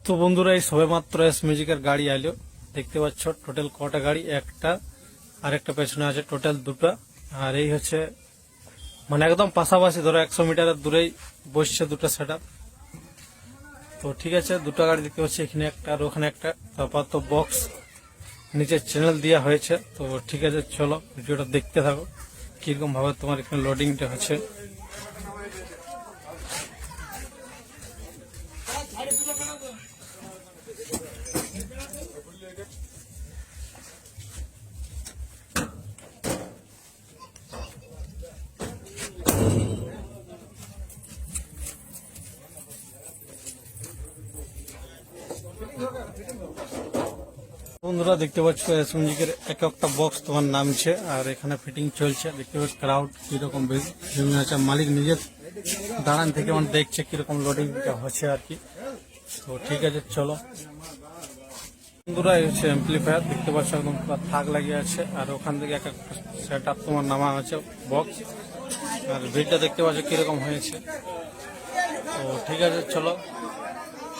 তো বন্ধুরা এই সবে মাত্র এস মিউজিকের গাড়ি আইলো, দেখতে পাচ্ছ টোটাল কটা গাড়ি, একটা আর একটা পেছনে আছে, টোটাল দুটো। আর এই হচ্ছে মানে একদম পাশাপাশি, ধরো 100 মিটারের দূরেই বসছে দুটো সেট আপ। তো ঠিক আছে, দুটো গাড়ি দেখতে পাচ্ছি, এখানে একটা আর ওখানে একটা। তারপর তো বক্স নিচে চ্যানেল দেওয়া হয়েছে। তো ঠিক আছে, চলো ভিডিওটা দেখতে থাকো কিরকম ভাবে তোমার এখানে লোডিংটা হচ্ছে। বন্ধুরা দেখতে পাচ্ছ এস মিউজিকের এক একটা বক্স তোমার নামছে, আর এখানে ফিটিং চলছে। দেখতে পাচ্ছ ক্রাউড কিরকম জমে আছে, মালিক নিজের দাঁড়ান থেকে মানে দেখছে কিরকম লোডিংটা হচ্ছে আর কি। তো ঠিক আছে, চলো বন্ধুরা, এই হচ্ছে এমপ্লিফায়ার, দেখতে পাচ্ছ একদম পুরো থাক লাগিয়ে আছে। আর ওখান থেকে এক একটা সেট আপ তোমার নামা আছে বক্স। আর ভিড়টা দেখতে পাচ্ছ কিরকম হয়েছে। তো ঠিক আছে, চলো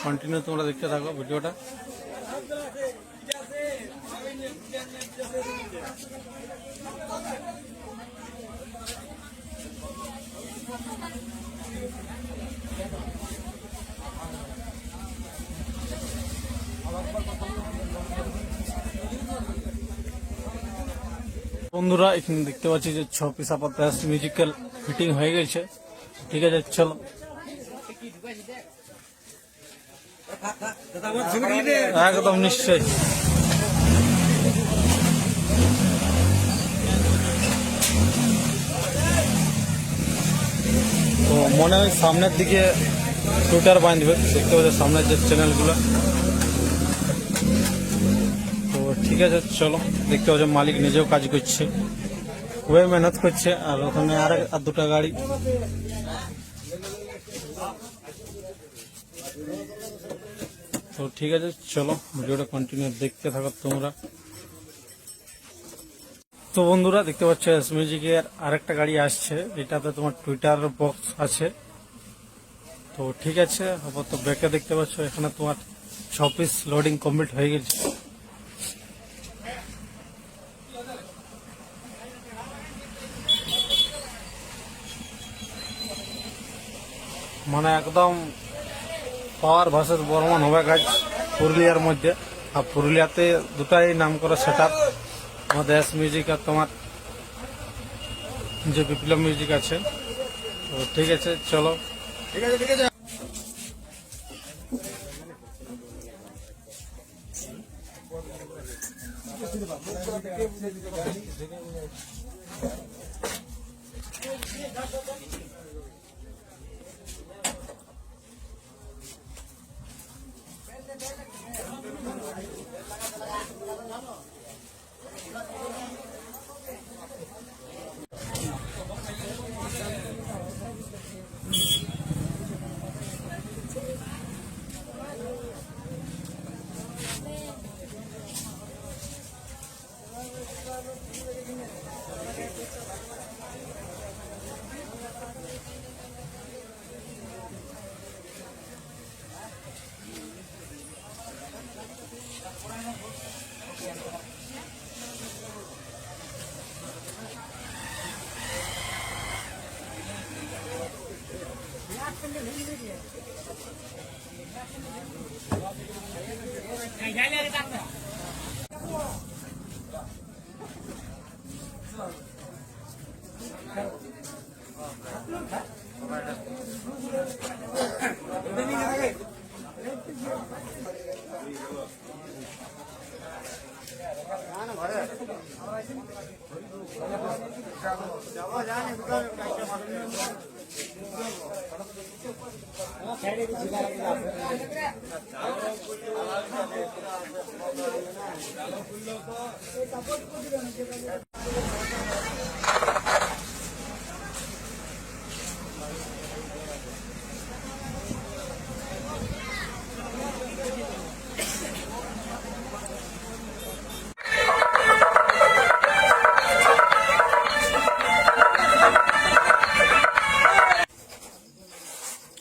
কন্টিনিউ তোমরা দেখতে থাকো ভিডিওটা। বন্ধুরা এখানে দেখতে পাচ্ছি যে 6 পিস আপাতত মিউজিক্যাল ফিটিং হয়ে গেছে। ঠিক আছে, চলো একদম নিশ্চয়ই। তো মনে হয় সামনের দিকে টুইটার বাঁধবে, দেখতে পাচ্ছি সামনের যে চ্যানেলগুলো। তো ঠিক আছে, চলো দেখতে পাচ্ছি মালিক নিজেও কাজ করছে, খুবই মেহনত করছে। আর ওখানে আর দুটো গাড়ি। তো ঠিক আছে, চলো ভিডিওটা কন্টিনিউ দেখতে থাকো তোমরা। তো বন্ধুরা দেখতে পাচ্ছ এস মিউজিকের আরেকটা গাড়ি আসছে, এটাতে তোমার টুইটার বক্স আছে। তো ঠিক আছে, আপাতত ব্যাকে দেখতে পাচ্ছ এখানে তোমার 6 পিস লোডিং কমপ্লিট হয়ে গেছে। মানে একদম পাওয়ার ভার্সেস বর্মন হবে কাজ পুরুলিয়ার মধ্যে। আর পুরুলিয়াতে দুটাই নাম করা সেট আপ, আমাদের এস মিউজিক আর তোমার যে বিপ্লব মিউজিক আছে। তো ঠিক আছে, চলো। ঠিক আছে, ঠিক আছে।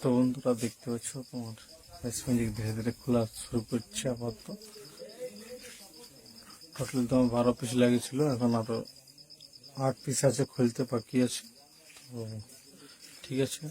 তো বন্ধুরা দেখতে পাচ্ছ তোমার স্পঞ্জিক ধীরে ধীরে খোলা শুরু করছে আপাতত। টোটাল তো 12 পিস লেগেছিল, এখন আরো 8 পিস আছে, খুলতে বাকি আছে। তো ঠিক আছে।